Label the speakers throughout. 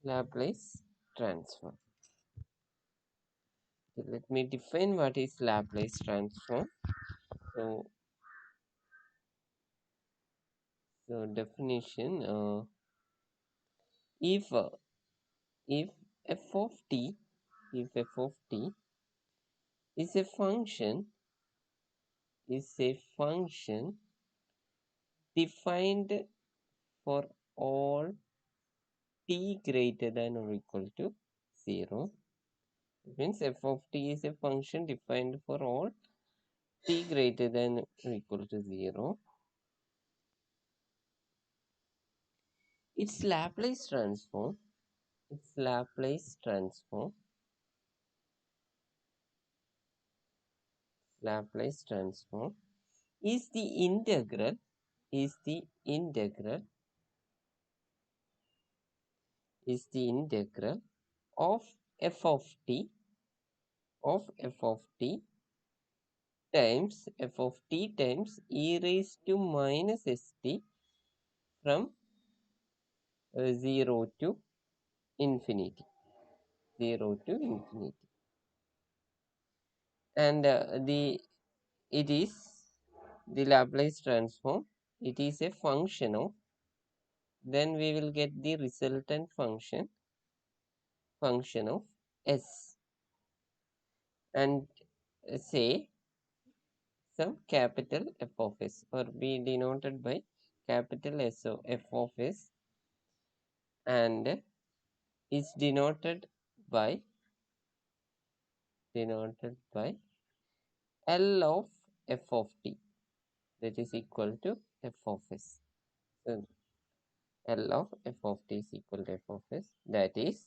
Speaker 1: Laplace transform. Okay, let me define what is Laplace transform. So, definition: if if f of t is a function defined for all t greater than or equal to 0. It means f of t is a function defined for all t greater than or equal to 0. Its Laplace transform Laplace transform is the integral is the integral of f of t times e raised to minus st from 0 to infinity. And it is the Laplace transform. It is a function of, then we will get the resultant function of s, and say some capital F of s, or be denoted by capital S of f of s, and is denoted by L of f of t, that is equal to f of s. So L of f of t is equal to f of s, that is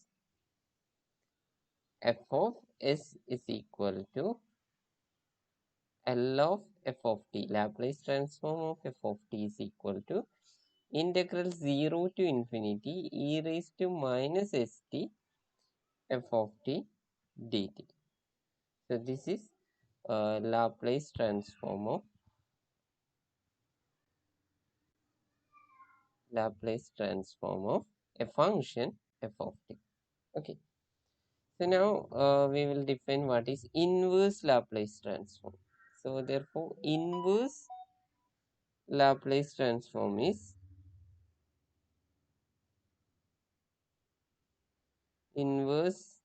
Speaker 1: f of s is equal to L of f of t. Laplace transform of f of t is equal to integral 0 to infinity e raised to minus st f of t dt. So this is Laplace transform of a function f of t. Okay. So now we will define what is inverse Laplace transform. So therefore, inverse Laplace transform is inverse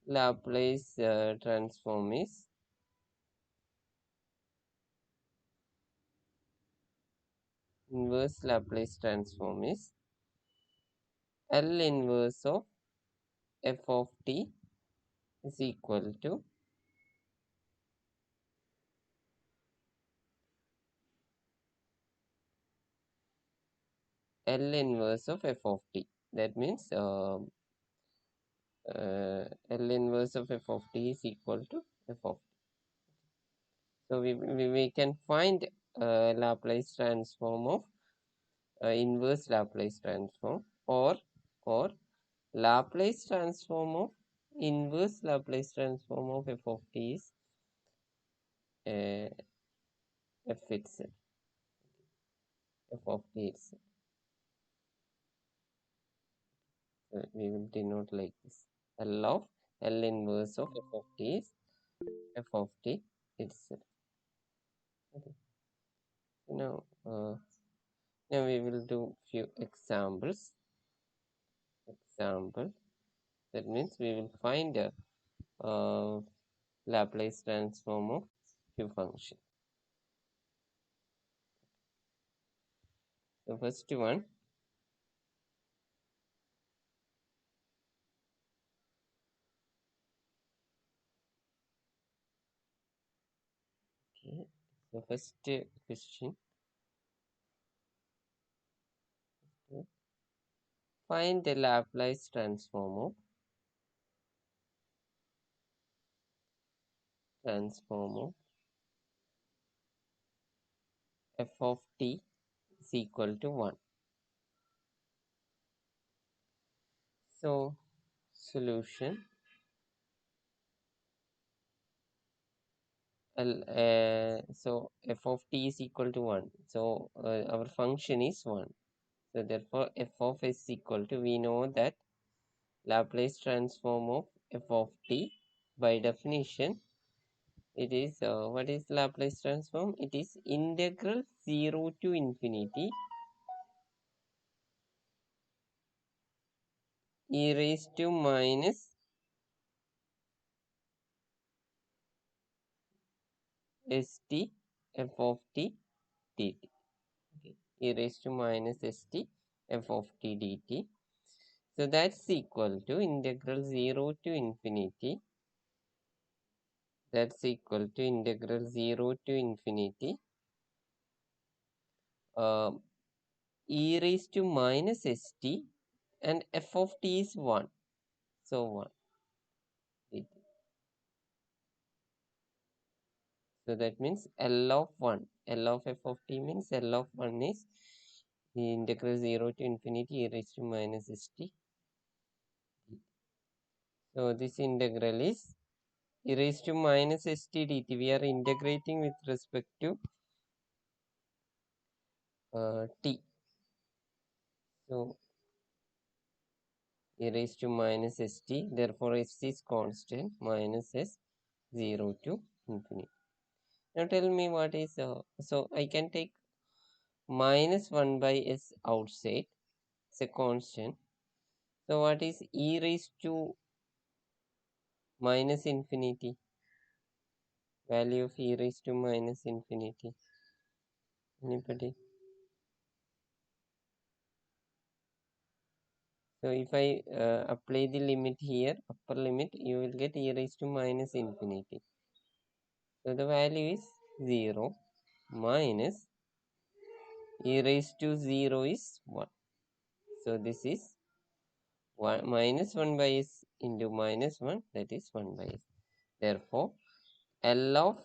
Speaker 1: Laplace transform is L inverse of f of t is equal to L inverse of f of t. That means L inverse of f of t is equal to f of t. So we can find Laplace transform of inverse Laplace transform, or Laplace transform of inverse Laplace transform of f of t is f itself, f of t itself. So we will denote like this: L inverse of f of t is f of t itself. Okay. Now now we will do few examples. That means we will find a Laplace transform of few function. The first one, okay. The first question, find the Laplace transform of f of t is equal to 1. So solution, so f of t is equal to 1. So our function is 1. So therefore f of s equal to, we know that Laplace transform of f of t, by definition, it is, what is Laplace transform? It is integral 0 to infinity e raised to minus st f of t dt. Okay. E raised to minus st f of t dt. So that's equal to integral 0 to infinity. That's equal to integral 0 to infinity uh, e raised to minus st, and f of t is 1. So 1 dt. So that means L of 1. L of f of t means L of 1 is the integral 0 to infinity e raised to minus st. So this integral is e raised to minus st dt. We are integrating with respect to t. So e raised to minus st. Therefore, s is constant, minus s 0 to infinity. Now tell me what is, so I can take minus 1 by s outside. It's a constant. So what is e raised to minus infinity? Value of e raised to minus infinity. Anybody? So if I apply the limit here, upper limit, you will get e raised to minus infinity. So the value is 0 minus e raised to 0 is 1. So this is 1 minus 1 by s into minus 1, that is 1 by s. Therefore, L of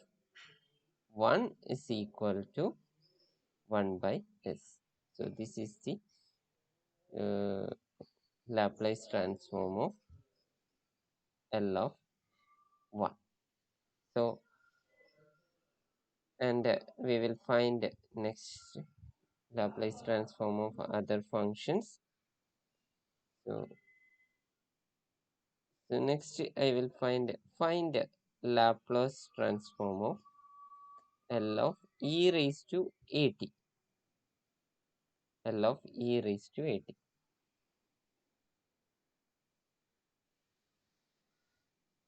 Speaker 1: 1 is equal to 1 by s. So this is the Laplace transform of L of 1. So, and we will find next Laplace transform of other functions. So, next I will find Laplace transform of L of e raised to at. L of e raised to at.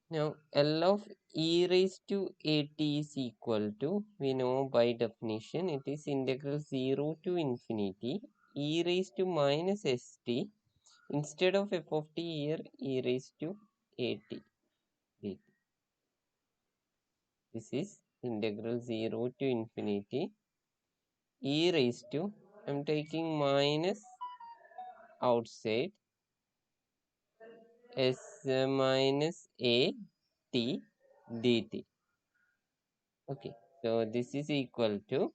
Speaker 1: Now, L of e raised to at is equal to, we know by definition, it is integral 0 to infinity e raised to minus st. Instead of f of t here, e raised to at dt. This is integral 0 to infinity e raised to, I am taking minus outside, s minus a t dt. Okay, so this is equal to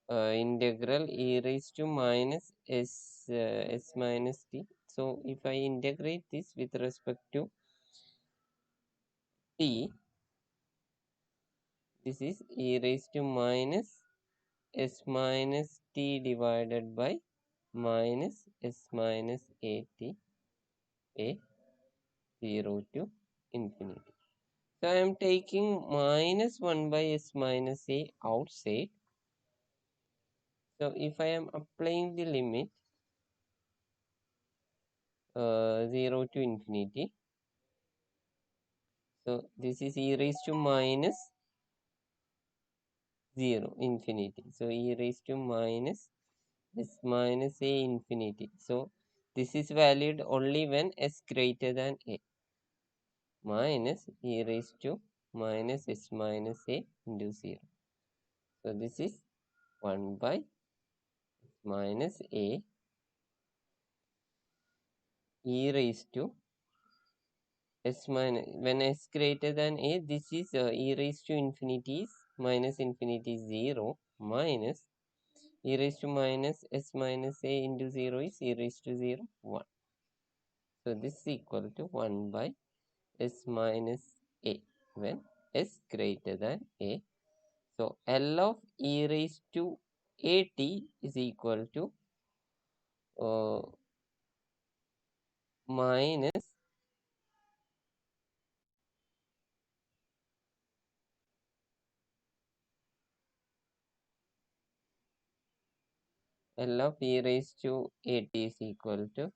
Speaker 1: integral e raised to minus s minus t. So if I integrate this with respect to t, this is e raised to minus s minus t divided by minus s minus a t, a 0 to infinity. So I am taking minus 1 by s minus a outside. So if I am applying the limit 0 to infinity, so this is e raised to minus 0 infinity. So e raised to minus s minus a infinity. So this is valid only when s greater than a, minus e raised to minus s minus a into 0. So this is 1 by minus a e raised to s minus, when s greater than a, this is e raised to infinity is minus infinity 0 minus e raised to minus s minus a into 0 is e raised to 0 1. So this is equal to 1 by s minus a when s greater than a. So L of e raised to at is equal to minus L of e raised to at is equal to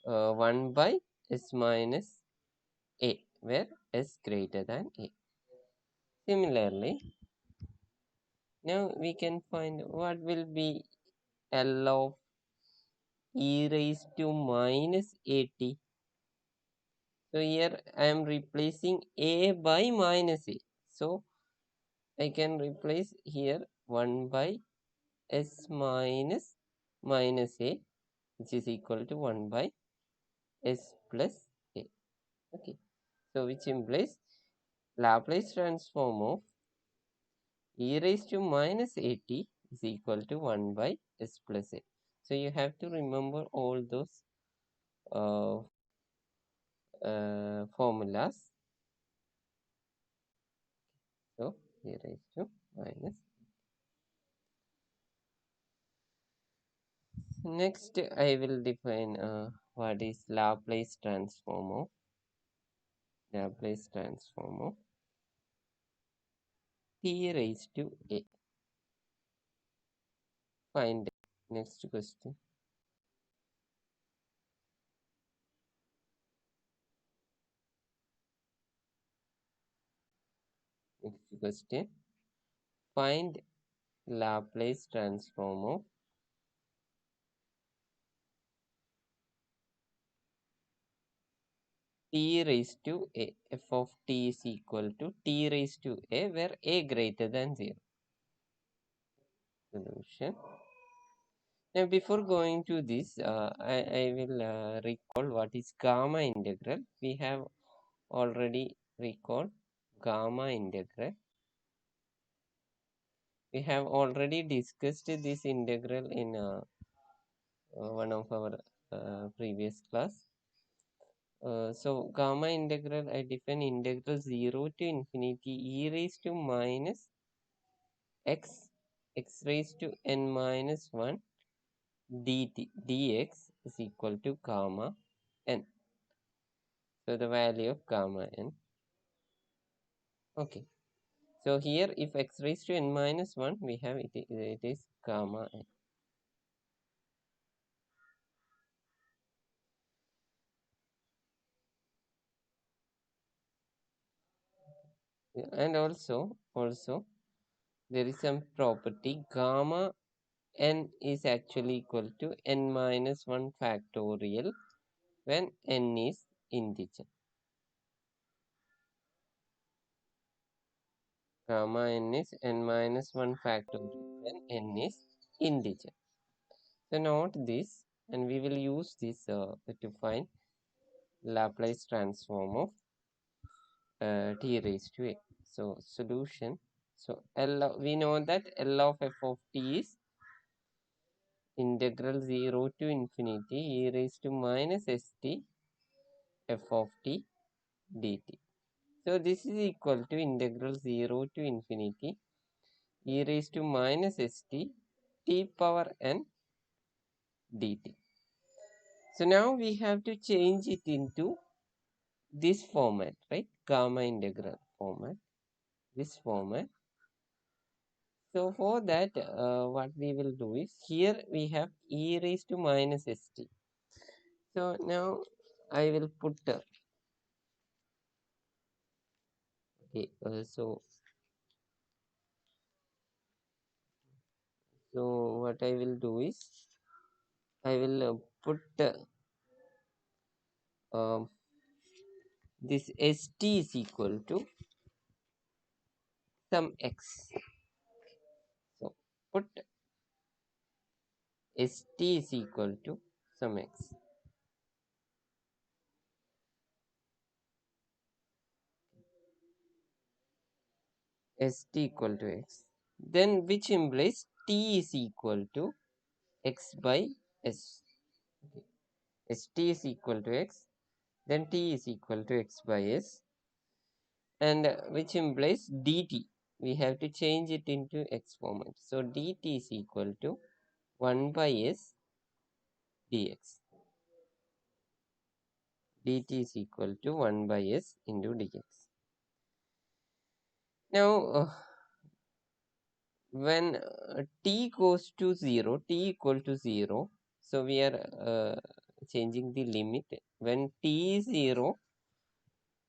Speaker 1: 1 by s minus a, where s greater than a. Similarly, now we can find what will be L of e raised to minus at. So here I am replacing a by minus a. So I can replace here 1 by s minus a, which is equal to 1 by s plus a. Okay. So which implies Laplace transform of e raised to minus at is equal to 1 by s plus a. So you have to remember all those uh, formulas. So e raised to minus. Next, I will define what is Laplace transform of t raised to a. Find next question. Next question. Find Laplace transform of t raised to a. F of t is equal to t raised to a, where a greater than 0. Solution. Now, before going to this, I will recall what is gamma integral. We have already recalled gamma integral. We have already discussed this integral in one of our previous class. So gamma integral, I define integral 0 to infinity e raised to minus x raised to n minus 1 dt dx is equal to gamma n. So the value of gamma n. Okay. So here if x raised to n minus 1, we have it is gamma n. And also there is some property gamma n is actually equal to n minus 1 factorial when n is integer. Gamma n is n minus 1 factorial when n is integer. So note this, and we will use this to find Laplace transform of t raised to a. So solution. So we know that L of f of t is integral 0 to infinity e raised to minus st f of t dt. So this is equal to integral 0 to infinity e raised to minus st t power n dt. So now we have to change it into this format, right? Gamma integral format, this format. So for that, what we will do is, here we have e raised to minus st. So now I will put okay. So what I will do is, I will put this st is equal to some x. So put st is equal to some x. St equal to x. Then which implies t is equal to x by s. Okay. St is equal to x. Then t is equal to x by s. And which implies dt. We have to change it into x format. So dt is equal to 1 by s dx. Dt is equal to 1 by s into dx. Now, when t goes to 0, t equal to 0, so we are changing the limit. When t is 0,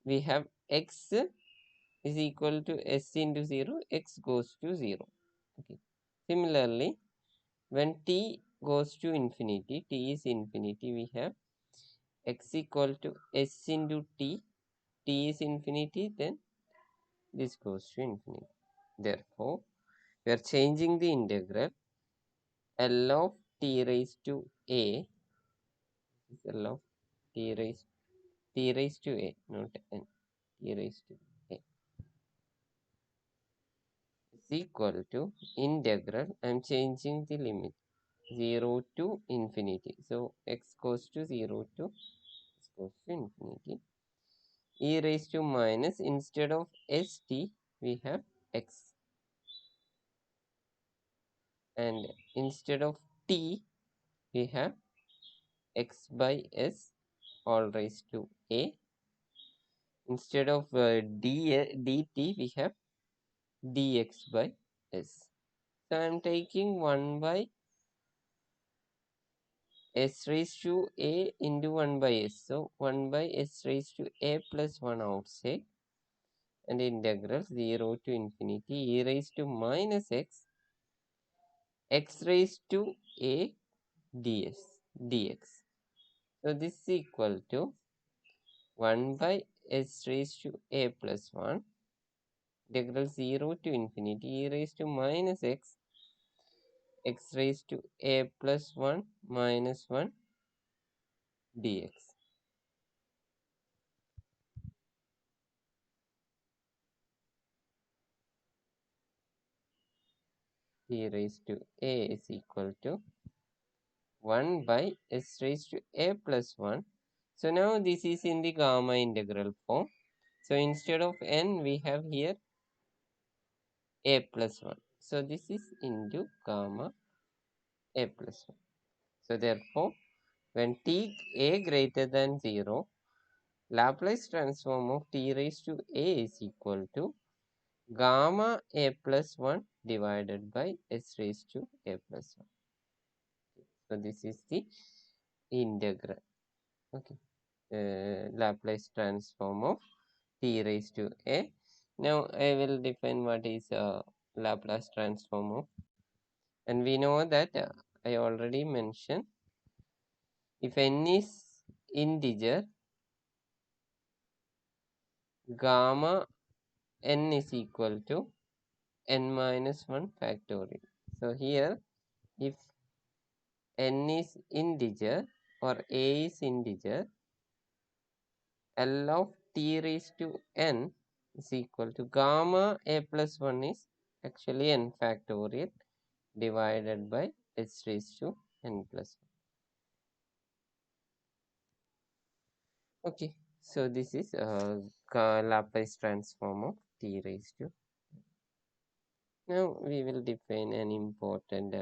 Speaker 1: we have x is equal to s into 0, x goes to 0. Okay. Similarly, when t goes to infinity, t is infinity, we have x equal to s into t, t is infinity, then this goes to infinity. Therefore, we are changing the integral L of t raised to a, L of t raised to a, not n, t raised to a is equal to integral, I am changing the limit 0 to infinity. So, x goes to 0 to x goes to infinity. E raised to minus, instead of st, we have x. And instead of t, we have x by s all raised to a. Instead of dt, we have dx by s. So, I am taking 1 by s raised to a into 1 by s. So, 1 by s raised to a plus 1 outside, and integral 0 to infinity e raised to minus x raised to a dx. So, this is equal to 1 by s raised to a plus 1, integral 0 to infinity e raised to minus x raised to a plus 1 minus 1 dx. E raised to a is equal to 1 by s raised to a plus 1. So, now this is in the gamma integral form. So, instead of n, we have here a plus 1. So, this is into gamma a plus 1. So, therefore, when t a greater than 0, Laplace transform of t raised to a is equal to gamma a plus 1 divided by s raised to a plus 1. So, this is the integral. Okay. Laplace transform of t raised to a. Now, I will define what is Laplace transform of, and we know that I already mentioned, if n is integer, gamma n is equal to n minus 1 factorial. So, here if n is integer or a is integer, L of t raised to n is equal to gamma a plus 1 is actually n factorial divided by s raised to n plus 1. Okay, so this is Laplace transform of t raised to. Now we will define an important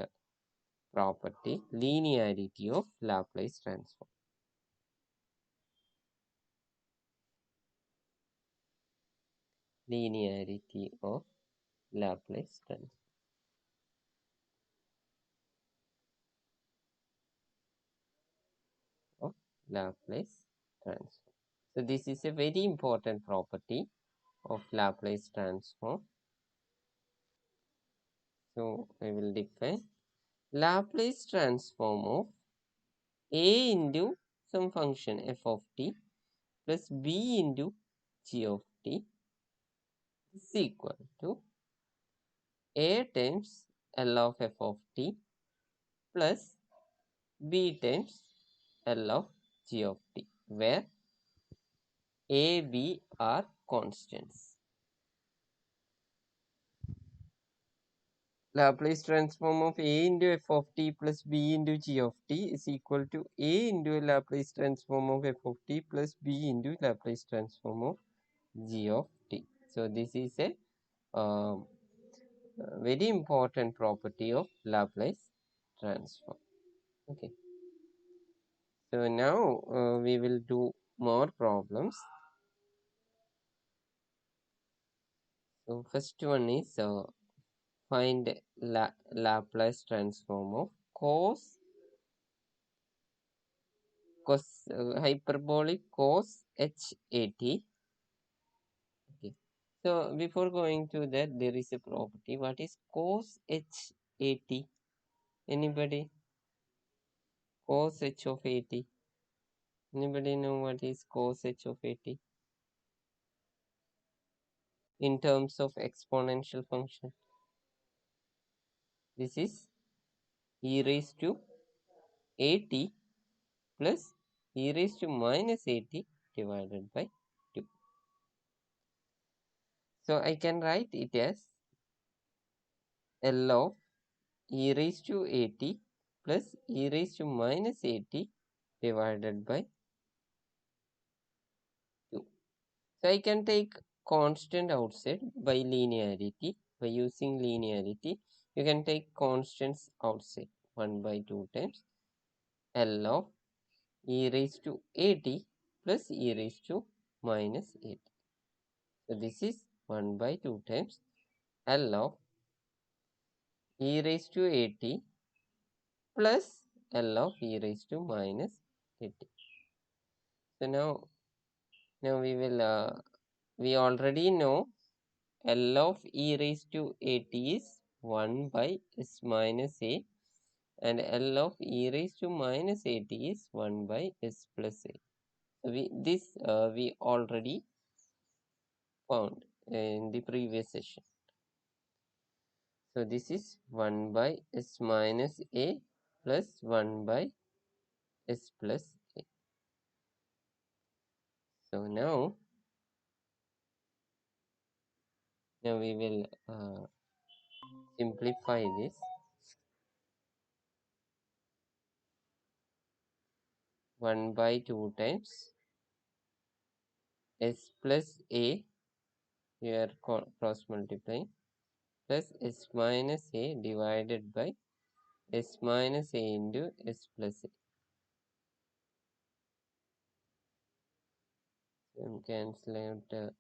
Speaker 1: property, linearity of Laplace transform. Linearity of Laplace transform. Of Laplace transform. So this is a very important property of Laplace transform. So I will define Laplace transform of a into some function f of t plus b into g of t is equal to a times L of f of t plus b times L of g of t, where a, b are constants. Laplace transform of a into f of t plus b into g of t is equal to a into Laplace transform of f of t plus b into Laplace transform of g of t. So, this is a very important property of Laplace transform. Okay. So now we will do more problems. So first one is find Laplace transform of hyperbolic cos h at. Okay. So before going to that, there is a property. What is cos h at? Anybody? Cos h of at. Anybody know what is cos h of at? In terms of exponential function, this is e raised to at plus e raised to minus at divided by 2. So I can write it as L of e raised to at plus e raised to minus at divided by 2. So I can take constant outside by linearity. By using linearity, you can take constants outside 1 by 2 times L of e raised to at plus e raised to minus at. So this is 1 by 2 times L of e raised to at plus L of e raised to minus at. So now we already know L of e raised to at is 1 by s minus a, and L of e raised to minus at is 1 by s plus a. So we already found in the previous session. So this is 1 by s minus a plus 1 by s plus a. So now we will simplify this. 1 by 2 times s plus a, we are cross multiplying, plus s minus a divided by s minus a into s plus a. So cancel out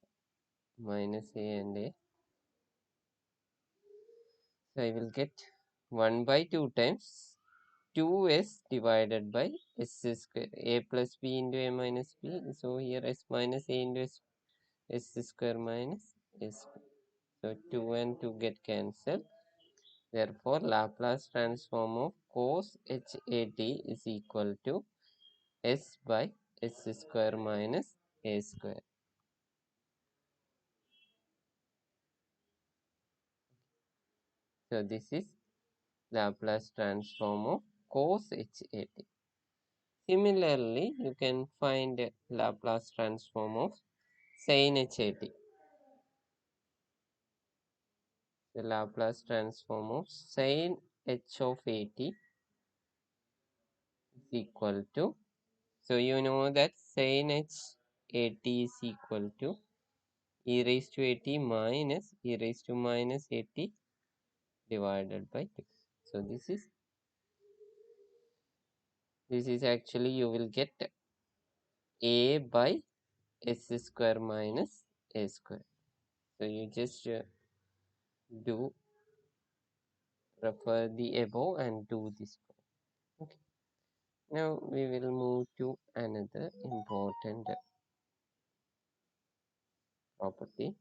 Speaker 1: minus a and a. So I will get 1 by 2 times 2s divided by s square, a plus b into a minus b. So here s minus a into s square minus s. So 2 and 2 get cancelled. Therefore, Laplace transform of cos h at is equal to s by s square minus a square. So this is Laplace transform of cos h at. Similarly, you can find Laplace transform of sin h at. The Laplace transform of sin h of at is equal to, so you know that sin h at is equal to e raised to at minus e raised to minus at divided by 2. So this is actually, you will get a by s square minus a square. So you just do refer the above and do this. Okay. Now we will move to another important property.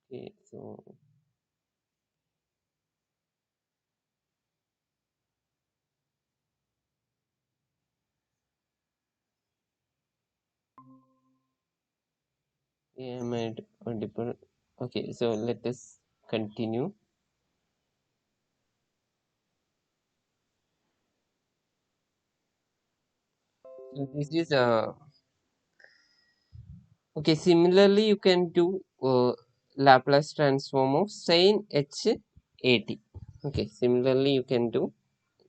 Speaker 1: Okay, so am I audible? Okay, so let us continue. So this is okay. Similarly, you can do Laplace transform of sin h at. Okay, similarly you can do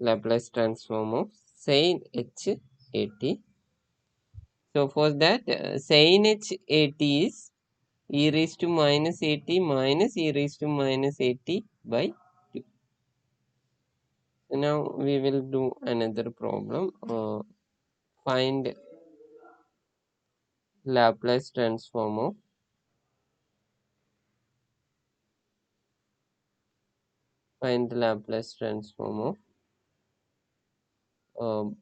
Speaker 1: Laplace transform of sin h at. So for that, sin h at is e raised to minus at minus e raised to minus at by 2. So now we will do another problem. Find Laplace transform of Laplace transform of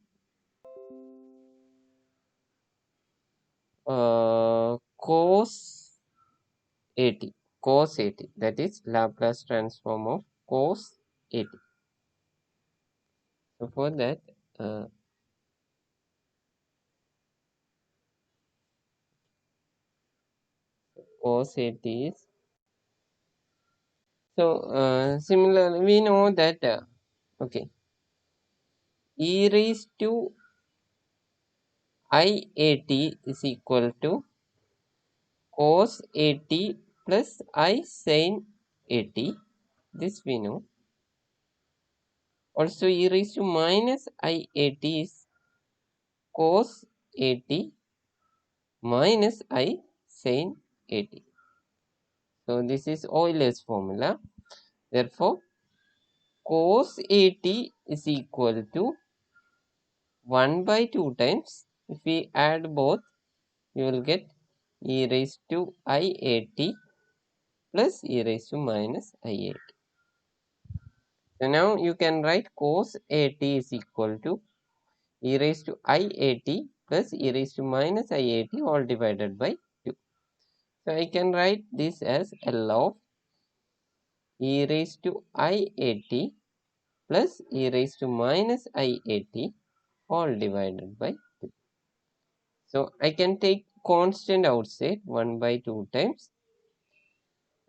Speaker 1: cos at. Cos at, that is Laplace transform of cos at. So for that, cos at is, so similarly we know that okay, e raised to iat is equal to cos at plus I sin at. This we know. Also e raised to minus iat is cos at minus I sin at. So this is Euler's formula. Therefore, cos at is equal to 1 by 2 times. If we add both, you will get e raised to iat plus e raised to minus iat. So now you can write cos at is equal to e raised to iat plus e raised to minus iat all divided by 2. So I can write this as L of e raised to iat plus e raised to minus iat all divided by 2. So I can take constant outside 1 by 2 times,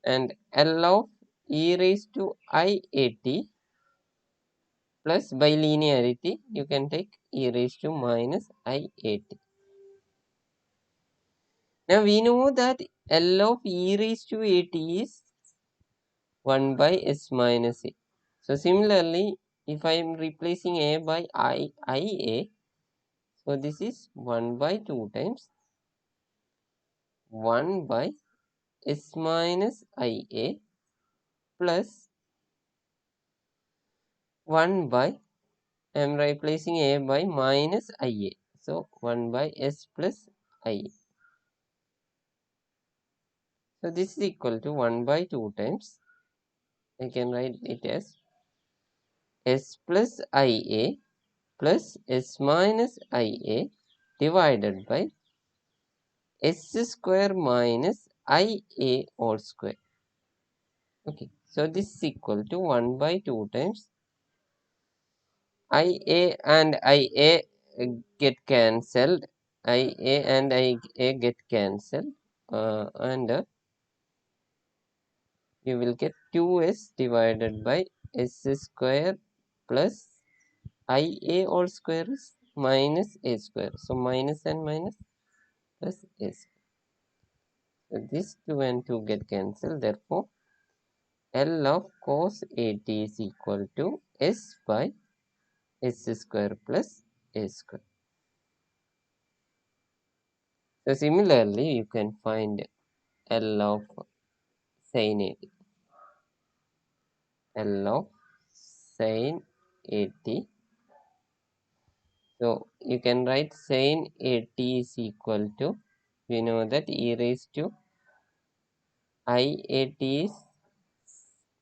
Speaker 1: and L of e raised to iat plus by linearity you can take e raised to minus iat. Now we know that L of e raised to at is 1 by s minus a. So similarly, if I am replacing a by ia, so this is 1 by 2 times 1 by s minus ia plus 1 by, I am replacing a by minus ia. So 1 by s plus ia. So this is equal to 1 by 2 times, I can write it as s plus ia plus s minus ia divided by s square minus ia all square. Okay, so this is equal to 1 by 2 times ia and ia get cancelled, ia and ia get cancelled, and you will get 2s divided by s square plus ia all square is minus a square. So minus and minus plus s. So this 2 and 2 get cancelled. Therefore, L of cos at is equal to s by s square plus a square. So similarly, you can find L of sin at. L of sin at. So you can write sin at is equal to, we know that e raised to iat is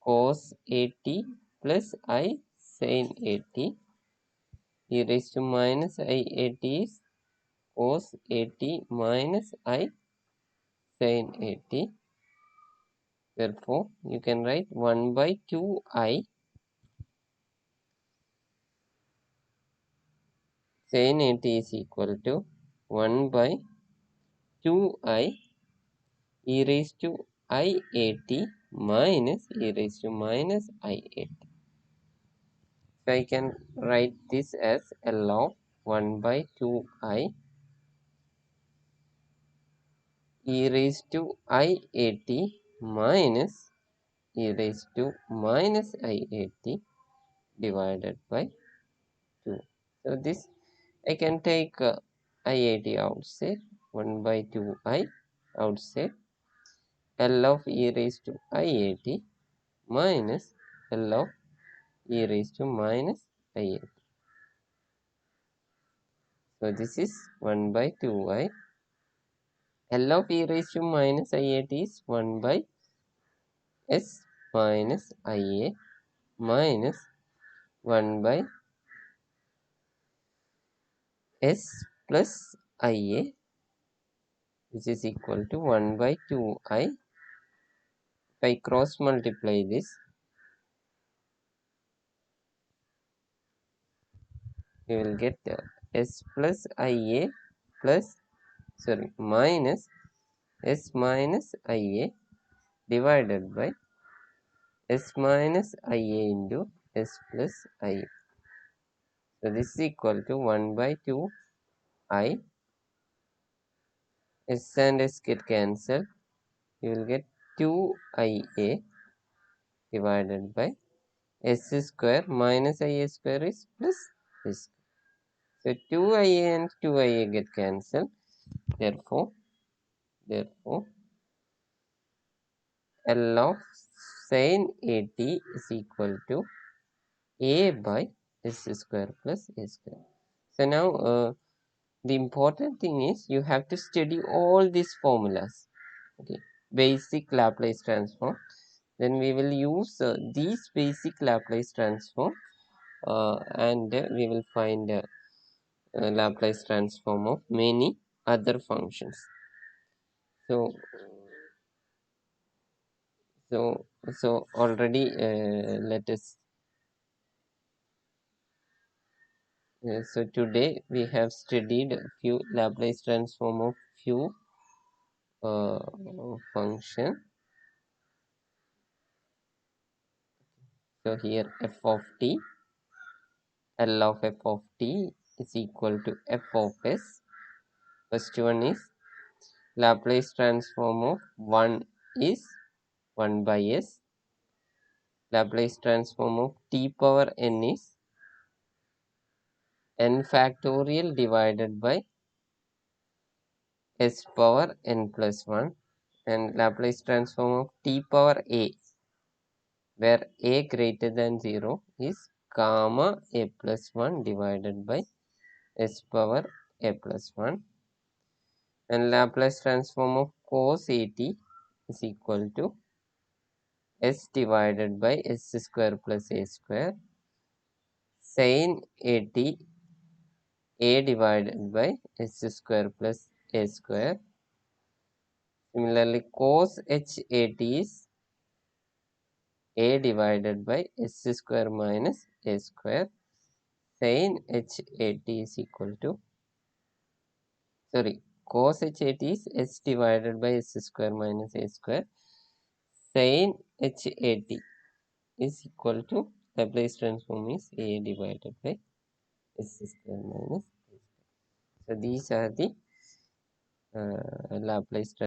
Speaker 1: cos at plus I sin at. E raised to minus iat is cos at minus I sin at. Therefore, you can write 1 by 2i sin at is equal to 1 by 2i e raised to iat minus e raised to minus iat. So I can write this as L of 1 by 2i e raised to iat minus e raised to minus iat divided by 2. So this I can take iat outside, 1 by 2i outside, L of e raised to iat minus L of e raised to minus iat. So this is 1 by 2i. L of e raised to minus iat is 1 by s minus ia minus 1 by s plus ia, which is equal to 1 by 2i. If I cross multiply this, we will get s plus ia plus, sorry, minus s minus ia divided by s minus ia into s plus ia. So this is equal to 1 by 2i. S and s get cancelled. You will get 2ia divided by s square minus ia square is plus s. So 2ia and 2ia get cancelled. Therefore L of sin at is equal to a by s square plus a square. So now the important thing is you have to study all these formulas. Okay, basic Laplace transform. Then we will use these basic Laplace transform and we will find Laplace transform of many other functions. So already let us so today we have studied a few Laplace transform of few function. So here f of t, L of f of t is equal to f of s. First one is Laplace transform of 1 is 1 by s. Laplace transform of t power n is n factorial divided by s power n plus 1. And Laplace transform of t power a, where a greater than 0, is gamma a plus 1 divided by s power a plus 1. And Laplace transform of cos at is equal to s divided by s square plus a square, sin at a divided by s square plus a square. Similarly, cos h at is a divided by s square minus a square. Sin h at is equal to, sorry, cos h at is s divided by s square minus a square. Sin h at is equal to, Laplace transform is a divided by s square minus a square. So these are the Laplace transform.